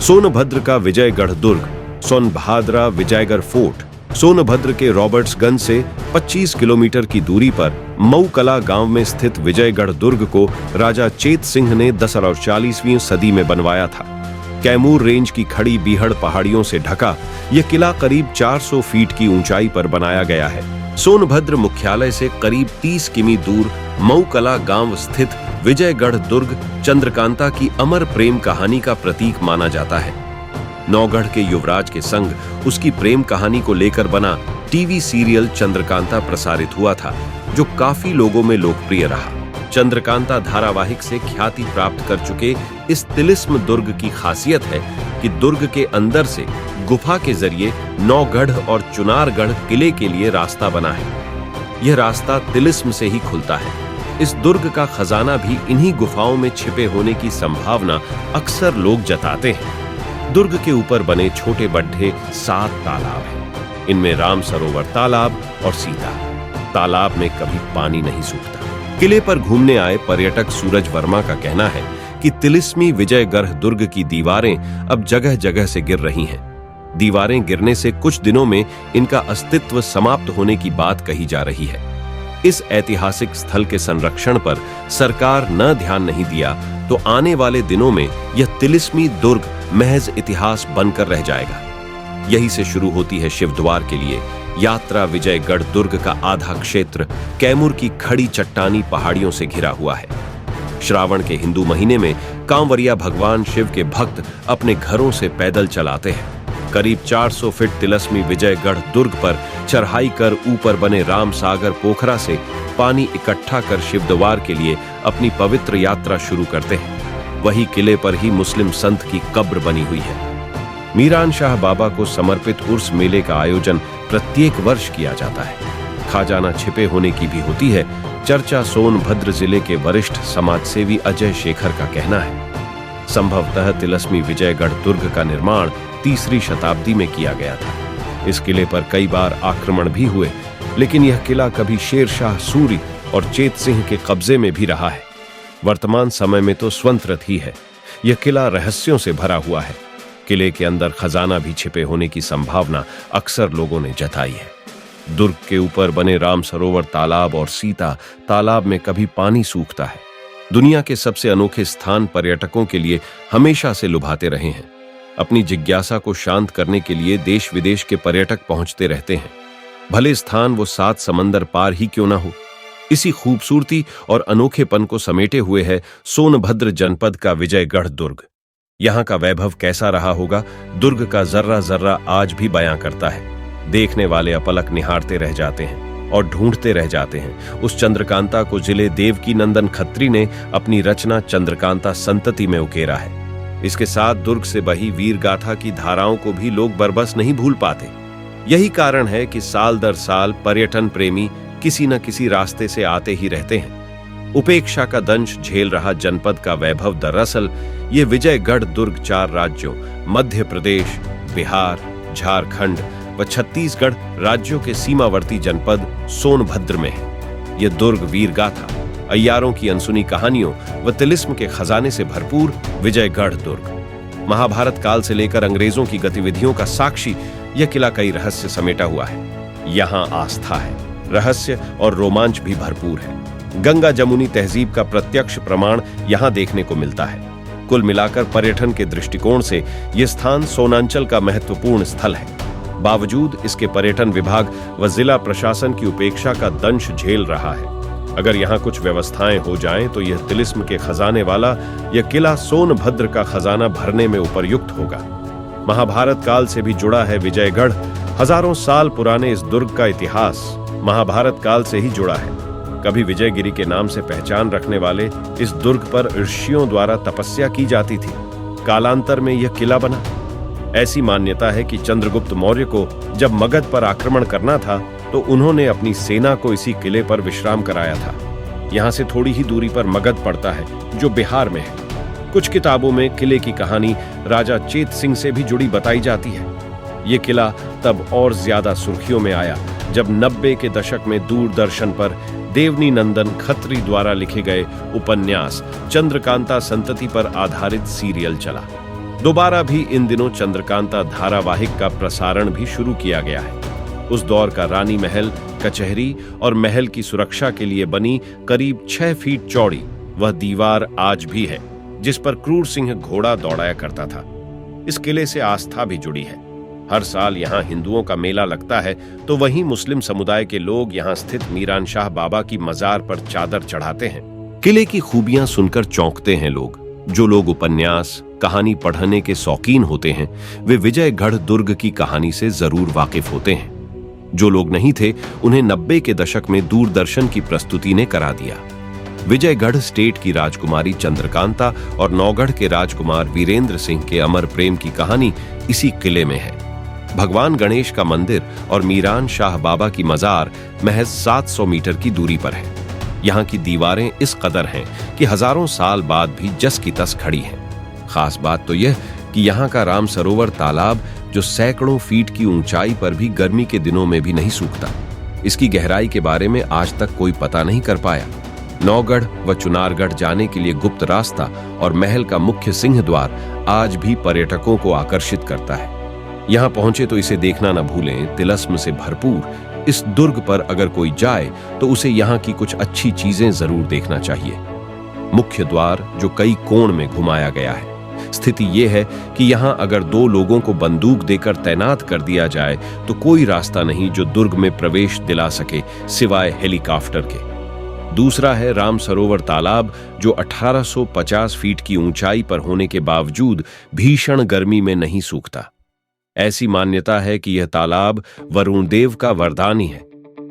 सोनभद्र का विजयगढ़ दुर्ग, सोनभाद्रा विजयगढ़ फोर्ट, सोनभद्र के रॉबर्ट्सगंज से 25 किलोमीटर की दूरी पर मऊकला गांव में स्थित विजयगढ़ दुर्ग को राजा चेत सिंह ने 10 और 40वीं सदी में बनवाया था। कैमूर रेंज की खड़ी बीहड़ पहाड़ियों से ढका यह किला करीब 400 फीट की ऊंचाई पर बनाया गया है। सोनभद्र मुख्यालय से करीब 30 किमी दूर मऊकला गांव स्थित विजयगढ़ दुर्ग चंद्रकांता की अमर प्रेम कहानी का प्रतीक माना जाता है। नौगढ़ के युवराज के संग उसकी प्रेम कहानी को लेकर बना टीवी सीरियल चंद्रकांता प्रसारित हुआ था, जो काफी लोगों में लोकप्रिय रहा। चंद्रकांता धारावाहिक से ख्याति प्राप्त कर चुके इस तिलिस्म दुर्ग की खासियत है कि दुर्ग के अंदर से गुफा के जरिए नौगढ़ और चुनारगढ़ किले के लिए रास्ता बना है। यह रास्ता तिलिस्म से ही खुलता है। इस दुर्ग का खजाना भी इन्हीं गुफाओं में छिपे होने की संभावना अक्सर लोग जताते हैं। दुर्ग के ऊपर बने छोटे बड्ढे 7 तालाब हैं। इनमें राम सरोवर तालाब और सीता। तालाब में कभी पानी नहीं सूखता। किले पर घूमने आए पर्यटक सूरज वर्मा का कहना है कि तिलिस्मी विजयगढ़ दुर्ग की दीवारें अब जगह जगह से गिर रही हैं। दीवारें गिरने से कुछ दिनों में इनका अस्तित्व समाप्त होने की बात कही जा रही है। इस ऐतिहासिक स्थल के संरक्षण पर सरकार न ध्यान नहीं दिया तो आने वाले दिनों में यह तिलिस्मी दुर्ग महज इतिहास बनकर रह जाएगा। यही से शुरू होती है शिवद्वार के लिए यात्रा। विजयगढ़ दुर्ग का आधा क्षेत्र कैमूर की खड़ी चट्टानी पहाड़ियों से घिरा हुआ है। श्रावण के हिंदू महीने में कांवरिया भगवान शिव के भक्त अपने घरों से पैदल चलाते हैं। करीब 400 फीट तिलिस्मी विजयगढ़ दुर्ग पर चढ़ाई कर ऊपर बने राम सागर पोखरा से पानी इकट्ठा कर शिवद्वार के लिए अपनी पवित्र यात्रा शुरू करते हैं। वही किले पर ही मुस्लिम संत की कब्र बनी हुई है। मीरान शाह बाबा को समर्पित उर्स मेले का आयोजन प्रत्येक वर्ष किया जाता है। खाजाना छिपे होने की भी होती है। चर्चा सोनभद्र जिले के वरिष्ठ समाजसेवी अजय शेखर का कहना है, संभवतः तिलिस्मी विजयगढ़ दुर्ग का निर्माण 3री शताब्दी में किया गया था। इस किले पर कई बार आक्रमण भी हुए, लेकिन यह किला कभी शेरशाह सूरी और चेत सिंह के कब्जे में भी रहा है। वर्तमान समय में तो स्वतंत्र ही है। यह किला रहस्यों से भरा हुआ है। किले के अंदर खजाना भी छिपे होने की संभावना अक्सर लोगों ने जताई है। दुर्ग के ऊपर बने राम सरोवर तालाब और सीता तालाब में कभी पानी सूखता है। दुनिया के सबसे अनोखे स्थान पर्यटकों के लिए हमेशा से लुभाते रहे हैं। अपनी जिज्ञासा को शांत करने के लिए देश विदेश के पर्यटक पहुंचते रहते हैं। भले स्थान वो 7 समंदर पार ही क्यों ना हो। इसी खूबसूरती और अनोखेपन को समेटे हुए है सोनभद्र जनपद का विजयगढ़ दुर्ग। यहाँ का वैभव कैसा रहा होगा, दुर्ग का जर्रा जर्रा आज भी बयां करता है। देखने वाले अपलक निहारते रह जाते हैं और ढूंढते रह जाते हैं उस चंद्रकांता को जिले देवकी नंदन खत्री ने अपनी रचना चंद्रकांता संतति में उकेरा है। इसके साथ दुर्ग से बही वीर गाथा की धाराओं को भी लोग बरबस नहीं भूल पाते। यही कारण है कि साल दर साल पर्यटन प्रेमी किसी न किसी रास्ते से आते ही रहते हैं। उपेक्षा का दंश झेल रहा जनपद का वैभव दरअसल ये विजयगढ़ दुर्ग 4 राज्यों मध्य प्रदेश, बिहार, झारखंड व छत्तीसगढ़ राज्यों के सीमावर्ती जनपद सोनभद्र में है। यह दुर्ग वीर गाथा, अय्यारों की अनसुनी कहानियों व तिलिस्म के खजाने से भरपूर विजयगढ़ दुर्ग महाभारत काल से लेकर अंग्रेजों की गतिविधियों का साक्षी यह किला कई रहस्य समेटा हुआ है। यहाँ आस्था है, रहस्य और रोमांच भी भरपूर है। गंगा जमुनी तहजीब का प्रत्यक्ष प्रमाण यहाँ देखने को मिलता है। कुल मिलाकर पर्यटन के दृष्टिकोण से यह स्थान सोनांचल का महत्वपूर्ण स्थल है। बावजूद इसके पर्यटन विभाग व जिला प्रशासन की उपेक्षा का दंश झेल रहा है। अगर यहाँ कुछ व्यवस्थाएं हो जाएं तो यह तिलिस्म के खजाने वाला यह किला सोनभद्र का खजाना भरने में उपयुक्त होगा। महाभारत काल से भी जुड़ा है विजयगढ़। हजारों साल पुराने इस दुर्ग का इतिहास महाभारत काल से ही जुड़ा है। कभी विजयगिरी के नाम से पहचान रखने वाले इस दुर्ग पर ऋषियों द्वारा तपस्या की जाती थी। कालांतर में यह किला बना। ऐसी मान्यता है कि चंद्रगुप्त मौर्य को जब मगध पर आक्रमण करना था तो उन्होंने अपनी सेना को इसी किले पर विश्राम कराया था। यहाँ से थोड़ी ही दूरी पर मगध पड़ता है जो बिहार में है। कुछ किताबों में किले की कहानी राजा चेत सिंह से भी जुड़ी बताई जाती है। ये किला तब और ज्यादा सुर्खियों में आया जब 90 के दशक में दूरदर्शन पर देवनी नंदन खत्री द्वारा लिखे गए उपन्यास चंद्रकांता संतति पर आधारित सीरियल चला। दोबारा भी इन दिनों चंद्रकांता धारावाहिक का प्रसारण भी शुरू किया गया है। उस दौर का रानी महल, कचहरी और महल की सुरक्षा के लिए बनी करीब 6 फीट चौड़ी वह दीवार आज भी है, जिस पर क्रूर सिंह घोड़ा दौड़ाया करता था। इस किले से आस्था भी जुड़ी है। हर साल यहाँ हिंदुओं का मेला लगता है, तो वहीं मुस्लिम समुदाय के लोग यहाँ स्थित मीरान शाह बाबा की मजार पर चादर चढ़ाते हैं। किले की खूबियां सुनकर चौंकते हैं लोग। जो लोग उपन्यास, कहानी पढ़ने के शौकीन होते हैं, वे विजयगढ़ दुर्ग की कहानी से जरूर वाकिफ होते हैं। जो लोग नहीं थे, उन्हें 90 के दशक में दूरदर्शन की प्रस्तुति ने करा दिया। विजयगढ़ स्टेट की राजकुमारी चंद्रकांता और नौगढ़ के राजकुमार वीरेंद्र सिंह के अमर प्रेम की कहानी इसी किले में है। भगवान गणेश का मंदिर और मीरान शाह बाबा की मजार महज 700 मीटर की दूरी पर है। यहाँ की दीवारें इस कदर हैं कि हजारों साल बाद भी जस की तस खड़ी हैं। खास बात तो यह कि यहाँ का राम सरोवर तालाब, जो सैकड़ों फीट की ऊंचाई पर भी गर्मी के दिनों में भी नहीं सूखता, इसकी गहराई के बारे में आज तक कोई पता नहीं कर पाया। नौगढ़ व चुनारगढ़ जाने के लिए गुप्त रास्ता और महल का मुख्य सिंह द्वार आज भी पर्यटकों को आकर्षित करता है। यहाँ पहुंचे तो इसे देखना न भूलें। तिलस्म से भरपूर इस दुर्ग पर अगर कोई जाए तो उसे यहाँ की कुछ अच्छी चीजें जरूर देखना चाहिए। मुख्य द्वार, जो कई कोण में घुमाया गया है। स्थिति यह है कि यहाँ अगर 2 लोगों को बंदूक देकर तैनात कर दिया जाए तो कोई रास्ता नहीं जो दुर्ग में प्रवेश दिला सके सिवाय हेलीकॉप्टर के। दूसरा है राम सरोवर तालाब, जो 1850 फीट की ऊंचाई पर होने के बावजूद भीषण गर्मी में नहीं सूखता। ऐसी मान्यता है कि यह तालाब वरुण देव का वरदान ही है।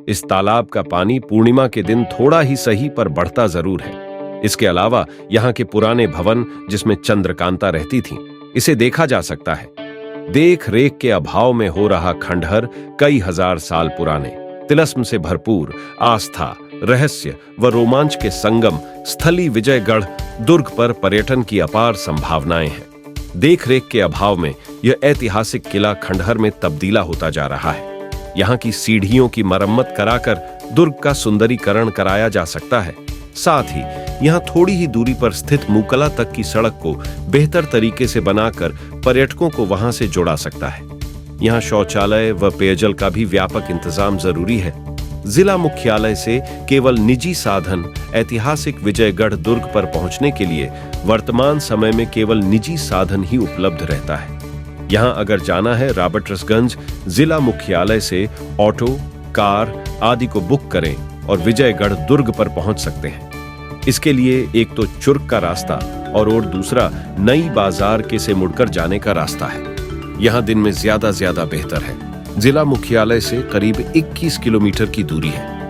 इस तालाब का पानी पूर्णिमा के दिन थोड़ा ही सही पर बढ़ता जरूर है। इसके अलावा यहाँ के पुराने भवन, जिसमें चंद्रकांता रहती थी, इसे देखा जा सकता है। देख रेख के अभाव में हो रहा खंडहर कई हजार साल पुराने, तिलस्म से भरपूर, आस्था, रहस्य व रोमांच के संगम स्थली विजयगढ़ दुर्ग पर पर्यटन की अपार संभावनाएं हैं। देख रेख के अभाव में यह ऐतिहासिक किला खंडहर में तब्दीला होता जा रहा है। यहाँ की सीढ़ियों की मरम्मत कराकर दुर्ग का सुंदरीकरण कराया जा सकता है। साथ ही यहाँ थोड़ी ही दूरी पर स्थित मूकला तक की सड़क को बेहतर तरीके से बनाकर पर्यटकों को वहां से जोड़ा सकता है। यहाँ शौचालय व पेयजल का भी व्यापक इंतजाम जरूरी है। जिला मुख्यालय से केवल निजी साधन ऐतिहासिक विजयगढ़ दुर्ग पर पहुंचने के लिए वर्तमान समय में केवल निजी साधन ही उपलब्ध रहता है। यहाँ अगर जाना है रॉबर्ट्सगंज जिला मुख्यालय से ऑटो, कार आदि को बुक करें और विजयगढ़ दुर्ग पर पहुंच सकते हैं। इसके लिए एक तो चुर्क का रास्ता और दूसरा नई बाजार के से मुड़कर जाने का रास्ता है। यहाँ दिन में ज्यादा बेहतर है। जिला मुख्यालय से करीब 21 किलोमीटर की दूरी है।